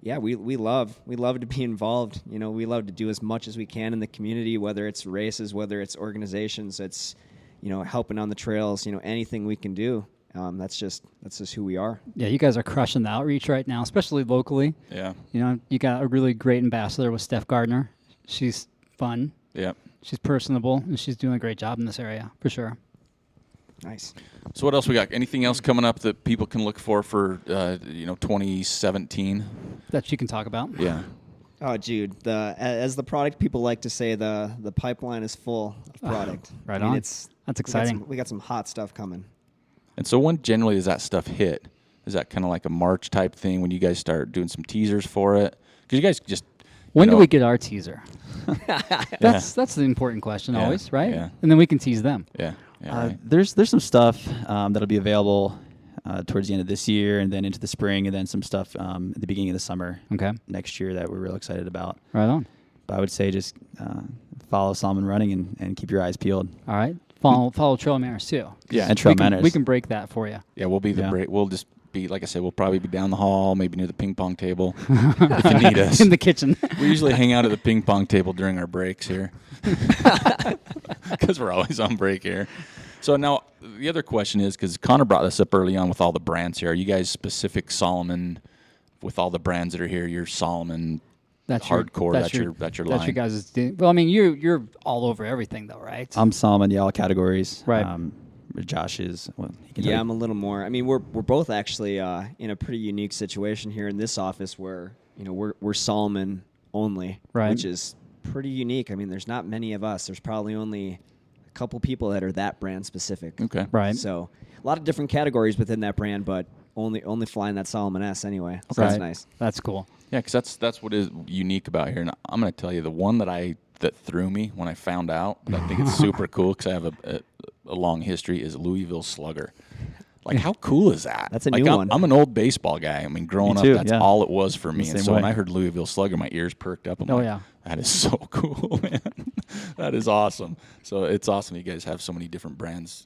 yeah, we love to be involved. We love to do as much as we can in the community, whether it's races, whether it's organizations, it's, helping on the trails, anything we can do. That's just who we are. Yeah, you guys are crushing the outreach right now, especially locally. Yeah. You got a really great ambassador with Steph Gardner. She's fun. Yeah. She's personable, and she's doing a great job in this area, for sure. Nice. So what else we got? Anything else coming up that people can look for 2017? That you can talk about. Yeah. Oh, Jude, as the product people like to say, the pipeline is full of product. Right I mean, on. That's exciting. We got some hot stuff coming. And so when generally does that stuff hit? Is that kind of like a March type thing when you guys start doing some teasers for it? Because you guys just When do we get our teaser? That's the important question Yeah, always, right? yeah. And then we can tease them. Yeah. Right. There's some stuff that'll be available towards the end of this year and then into the spring, and then some stuff at the beginning of the summer Okay. next year that we're real excited about. Right on. But I would say just follow Salomon Running and keep your eyes peeled. All right. Follow Trail Manners too. Yeah. And Trail we can, Manners. we can break that for you. Yeah, we'll be the Yeah. break. We'll just be, like I said, we'll probably be down the hall, maybe near the ping pong table if you need us. In the kitchen. We usually hang out at the ping pong table during our breaks here because we're always on break here. So now the other question is, because Conor brought this up early on with all the brands here, are you guys specific Salomon with all the brands that are here? You're Salomon hardcore. That's your line. That's your guys' well, I mean, you're all over everything though, right? I'm Salomon, all categories. Right. Josh is. Well, he can Yeah, tell I'm you. a little more. I mean, we're both actually in a pretty unique situation here in this office where we're Salomon only, Right. which is pretty unique. I mean, there's not many of us. There's probably only a couple people that are that brand specific. Okay. Right. So a lot of different categories within that brand, but only flying that Salomon S anyway. So Right. that's nice. That's cool. Yeah, because that's what is unique about here. And I'm going to tell you, the one that threw me when I found out, but I think it's super cool because I have a long history, is Louisville Slugger. Like, how cool is that? That's a like, new I'm, one. I'm an old baseball guy. I mean, growing Me too, up, that's yeah. all it was for me. The And same so when way. I heard Louisville Slugger, my ears perked up. I'm Oh, like, yeah. that is so cool, man. That is awesome. So it's awesome you guys have so many different brands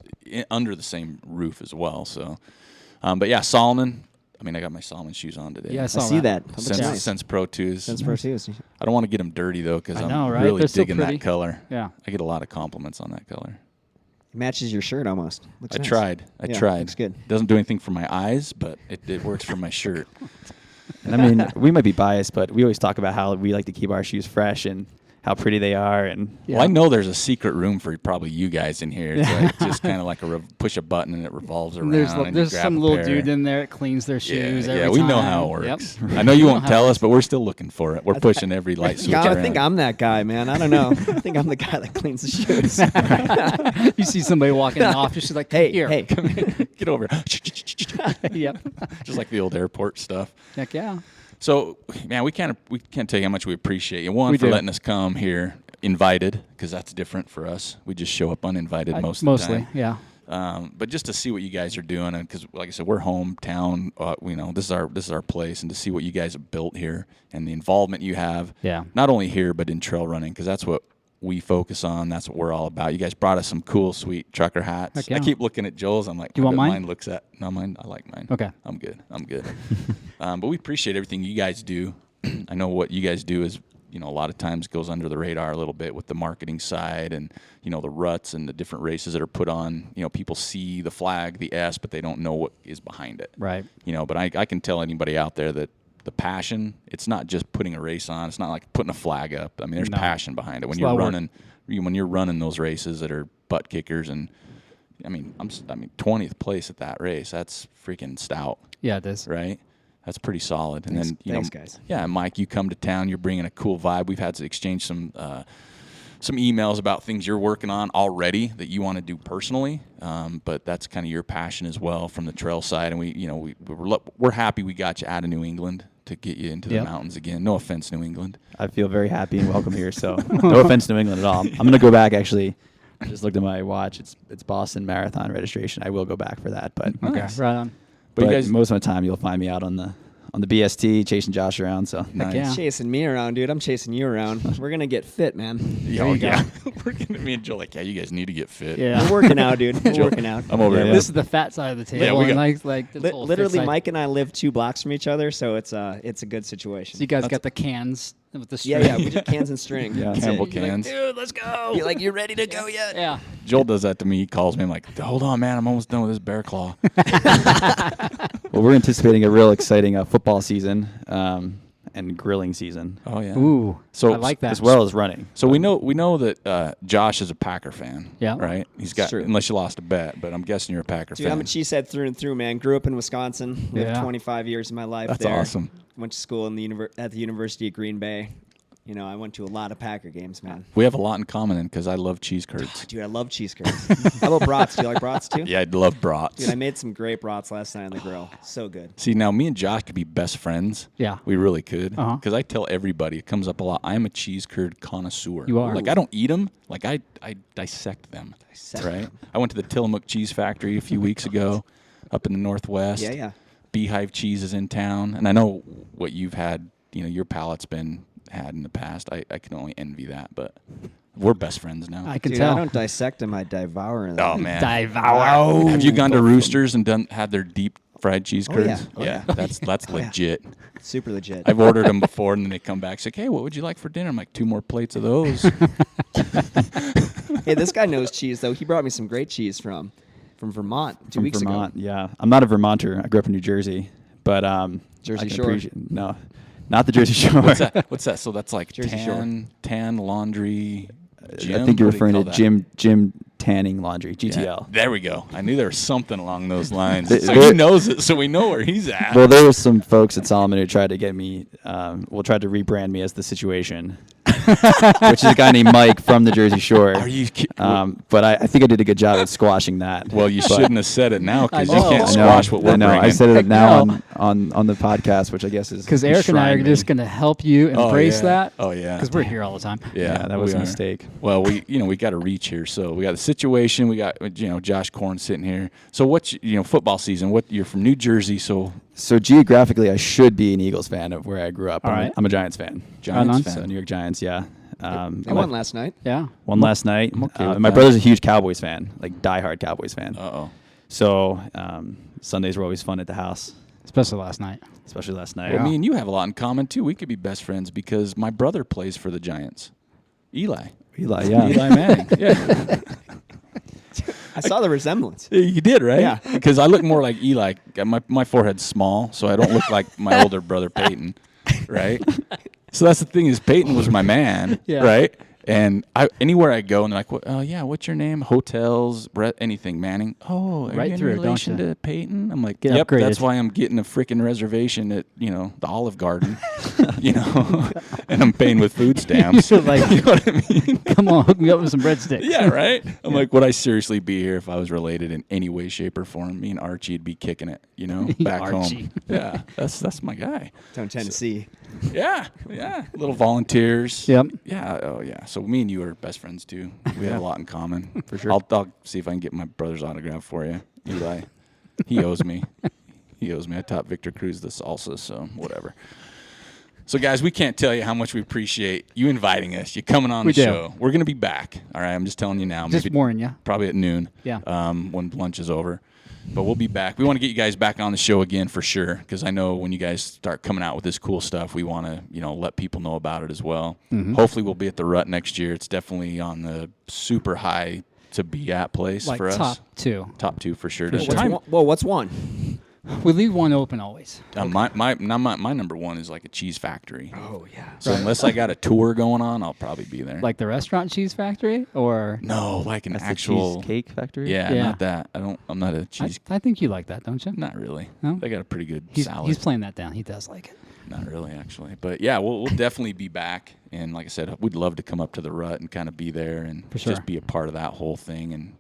under the same roof as well. So, but yeah, Salomon. I mean, I got my Salomon shoes on today. Yeah, I I saw see that. That looks Since, nice. since Pro 2s. Since Pro 2s. I don't want to get them dirty, though, because I I'm know, right? really They're so digging pretty. that color. Yeah. I get a lot of compliments on that color. Matches your shirt almost. Looks I nice. tried. Yeah, tried. looks good. Doesn't do anything for my eyes, but it works for my shirt. And I mean, we might be biased, but we always talk about how we like to keep our shoes fresh and how pretty they are. And Well, I know there's a secret room for probably you guys in here. It's like just kind of like push a button and it revolves around. There's and you there's grab some a little pair. dude in there that cleans their shoes every we know time. how it Yep. works. I know you We won't how tell it us, but we're still looking for it. We're pushing every light switch Yeah, around. I think I'm that guy, man. I don't know. I think I'm the guy that cleans the shoes. You see somebody walking in the office, she's like, hey, here. hey. Get over. Yep. Just like the old airport stuff. Heck yeah. So, man, we can't tell you how much we appreciate you. One, We for do. letting us come here invited, because that's different for us. We just show up uninvited most of the Mostly, time. yeah. But just to see what you guys are doing, and because, like I said, we're hometown. This is our place, and to see what you guys have built here and the involvement you have. Yeah. Not only here, but in trail running, because that's what we focus on. That's what we're all about. You guys brought us some cool, sweet trucker hats. Heck yeah. I keep looking at Joel's. I'm like, Do you want mine? Mine looks at no, mine. I like mine. Okay. I'm good. But we appreciate everything you guys do. I know what you guys do is, a lot of times goes under the radar a little bit with the marketing side and, the ruts and the different races that are put on. People see the flag, the S, but they don't know what is behind it. Right. But I can tell anybody out there that the passion, it's not just putting a race on. It's not like putting a flag up. I mean, there's passion behind it. When you're running those races that are butt kickers, and I mean 20th place at that race. That's freaking stout. Yeah, it is. Right? That's pretty solid. And Thanks, guys. Yeah, Mike, you come to town. You're bringing a cool vibe. We've had to exchange some emails about things you're working on already that you want to do personally. But that's kind of your passion as well from the trail side. And we're happy we got you out of New England to get you into the mountains again. No offense, New England. I feel very happy and welcome here. So no offense, New England at all. I'm going to go back. Actually, I just looked at my watch. It's Boston Marathon registration. I will go back for that. But Okay, right on. But you But guys, most of the time, you'll find me out on the BST chasing Josh around. So nice. yeah. Chasing me around, dude. I'm chasing you around. We're gonna get fit, man. Oh, yeah. Me and Joe you guys need to get fit. Yeah. We're working out, dude. We're working out. I'm over here. This is the fat side of the table. Yeah, we and got- like this whole fit Literally, side. Mike and I live 2 blocks from each other, so it's a good situation. So you guys got the cans with the string. yeah, we did cans and string. Yeah. That's Campbell it. cans. Dude, let's go. You're like, you ready to go yet? Yeah. Joel does that to me. He calls me. I'm like, hold on, man. I'm almost done with this bear claw. well, we're anticipating a real exciting football season and grilling season, Oh, yeah. Ooh. So I like that. as well as running. So we know that Josh is a Packer fan. Yeah. Right? He's got, True. unless you lost a bet, but I'm guessing you're a Packer Dude, fan. I'm a cheesehead through and through, man. Grew up in Wisconsin. Lived Yeah. 25 years of my life That's there. awesome. Went to school at the University of Green Bay. I went to a lot of Packer games, man. We have a lot in common then because I love cheese curds. Dude, I love cheese curds. How about brats? Do you like brats too? Yeah, I love brats. Dude, I made some great brats last night on the grill. So good. See, now me and Josh could be best friends. Yeah. We really could. Uh-huh. Because I tell everybody, it comes up a lot, I'm a cheese curd connoisseur. You are. Like, I don't eat them. Like, I dissect them. Dissect right? them. I went to the Tillamook Cheese Factory a few weeks ago up in the Northwest. Yeah. Beehive Cheese is in town. And I know what you've had, your palate's been had in the past. I can only envy that, but we're best friends now. I can Dude, tell. I don't dissect them. I devour them. Oh, man. Devour. Have you gone to Roosters and had their deep fried cheese Oh, curds? yeah. Oh, yeah. That's legit. Super legit. I've ordered them before, and then they come back. It's like, hey, what would you like for dinner? I'm like, 2 more plates of those. Hey, this guy knows cheese, though. He brought me some great cheese from Vermont 2 From weeks Vermont, ago. yeah. I'm not a Vermonter. I grew up in New Jersey, but Jersey I can Shore? appreciate- No, not the Jersey Shore. What's that? So that's like Jersey Shore. tan laundry. Gym? I think you're What do you referring call to that? Jim Tanning Laundry, Yeah, GTL. there we go. I knew there was something along those lines. Th- So there- he knows it, so we know where he's at. Well, there were some folks at Salomon who tried to get me, tried to rebrand me as The Situation, which is a guy named Mike from the Jersey Shore. Are you kidding? But I think I did a good job at squashing that. Well, you But- shouldn't have said it now because you I know. can't I know. squash what we're I know. bringing. I said it Heck now no. on the podcast, which I guess is Because Eric and I are enshrined me. just going to help you embrace yeah. that. Oh, yeah. Because we're here all the time. Yeah, that was we a are. mistake. Well, we got to reach here. So we got the situation. We got Josh Korn sitting here. So what's football season? You're from New Jersey, so So geographically, I should be an Eagles fan of where I grew up. All I'm, right. I'm a Giants fan. Giants on. fan. So New York Giants, yeah. They won last night. Yeah. Won last night. I'm okay with and my that. brother's a huge Cowboys fan, like diehard Cowboys fan. Uh-oh. So Sundays were always fun at the house, Especially last night. especially last night. Well, me and you have a lot in common too. We could be best friends because my brother plays for the Giants. Eli. Eli, yeah. Eli Manning. Yeah. I saw the resemblance. You did, right? Yeah. Because I look more like Eli. My forehead's small, so I don't look like my older brother Peyton, right? So that's the thing is Peyton was my man, Yeah. right? And anywhere I go, and they're like, yeah, what's your name? Hotels, Brett, anything, Manning. Oh, are Right you in through, don't relation you? to Peyton? I'm like, Get yep, upgraded. that's why I'm getting a freaking reservation at, the Olive Garden, and I'm paying with food stamps. You're like, You know what I mean? come on, hook me up with some breadsticks. Yeah, right? I'm like, would I seriously be here if I was related in any way, shape, or form? Me and Archie'd be kicking it, back Archie. home. Yeah, that's my guy. Down Tennessee. Yeah, little volunteers. Yep. Yeah, oh yeah. So So me and you are best friends too. We have a lot in common. For sure. I'll see if I can get my brother's autograph for you. Eli, he owes me. He owes me. I taught Victor Cruz the salsa, so whatever. So, guys, we can't tell you how much we appreciate you inviting us, you coming on the show. We're going to be back, all right? I'm just telling you now. Just warning you. Probably at noon. Yeah. When lunch is over. But we'll be back. We want to get you guys back on the show again for sure, because I know when you guys start coming out with this cool stuff, we want to, let people know about it as well. Mm-hmm. Hopefully we'll be at the Rut next year. It's definitely on the super high to be at place for us. Top two. Top two for sure. What's one? We leave one open always. My number one is like a cheese factory. Oh, yeah. So unless I got a tour going on, I'll probably be there. Like the restaurant cheese factory, or no, like an That's actual the cheesecake factory. Yeah, not that. I'm not a cheese. I think you like that, don't you? Not really. No? They got a pretty good salad. He's playing that down. He does like it. Not really, actually. But yeah, we'll definitely be back. And like I said, we'd love to come up to the Rut and kind of be there and just be a part of that whole thing. And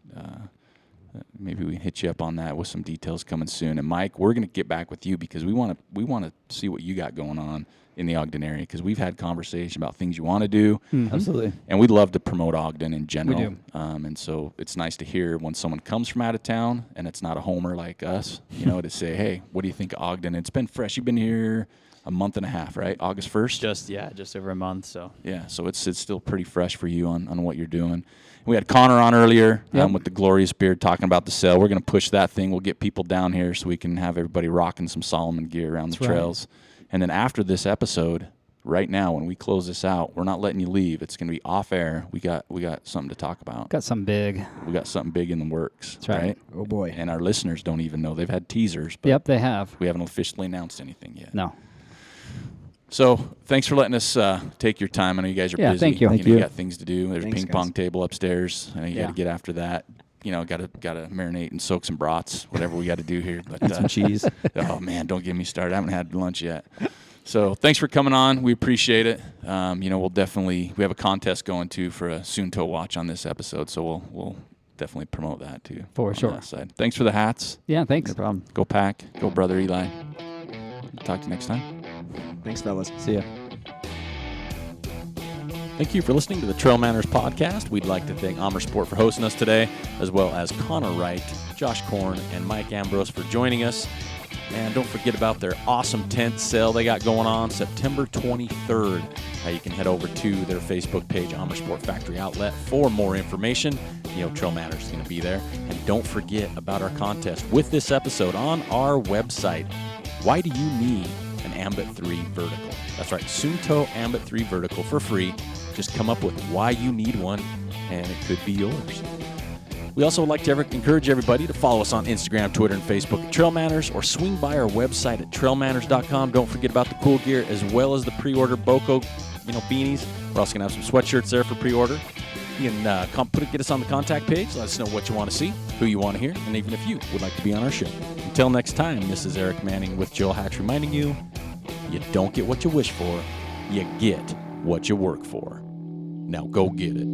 maybe we can hit you up on that with some details coming soon. And Mike, we're going to get back with you because we want to see what you got going on in the Ogden area, because we've had conversation about things you want to do. Mm-hmm. Absolutely. And we'd love to promote Ogden in general. We do. And so it's nice to hear when someone comes from out of town and it's not a homer like us, to say, hey, what do you think of Ogden? It's been fresh. You've been here a month and a half, right? August 1st? Just over a month. So yeah, so it's still pretty fresh for you on what you're doing. We had Conor on earlier with the Glorious Beard talking about the sale. We're going to push that thing. We'll get people down here so we can have everybody rocking some Salomon gear around the trails. And then after this episode, right now, when we close this out, we're not letting you leave. It's going to be off air. We got something to talk about. Got something big. We got something big in the works. That's right. Oh, boy. And our listeners don't even know. They've had teasers. But Yep, they have. we haven't officially announced anything yet. No. So thanks for letting us take your time. I know you guys are busy. Thank you. You got things to do. There's a Thanks, ping pong guys. table upstairs. I know you got to get after that. Got to marinate and soak some brats, whatever we got to do here. But some cheese. Oh man, don't get me started. I haven't had lunch yet. So thanks for coming on. We appreciate it. We'll definitely we have a contest going too for a soon to watch on this episode. So we'll definitely promote that too. For on sure. that side. Thanks for the hats. Yeah, thanks. No problem. Go Pack. Go Brother Eli. Talk to you next time. Thanks, fellas. See ya. Thank you for listening to the Trail Manners podcast. We'd like to thank AmerSport for hosting us today, as well as Conor Wright, Josh Korn, and Mike Ambrose for joining us. And don't forget about their awesome tent sale they got going on September 23rd. You can head over to their Facebook page, AmerSport Factory Outlet, for more information. Trail Manners is going to be there. And don't forget about our contest with this episode on our website. Why do you need an Ambit 3 vertical? That's right, Sunto Ambit 3 vertical for free. Just come up with why you need one, and it could be yours. We also would like to encourage everybody to follow us on Instagram, Twitter, and Facebook at Trail Manners, or swing by our website at trailmanners.com. Don't forget about the cool gear as well as the pre-order Boko, beanies. We're also going to have some sweatshirts there for pre-order. You can get us on the contact page. Let us know what you want to see, who you want to hear, and even if you would like to be on our show. Until next time, this is Eric Manning with Joel Hatch reminding you, you don't get what you wish for, you get what you work for. Now go get it.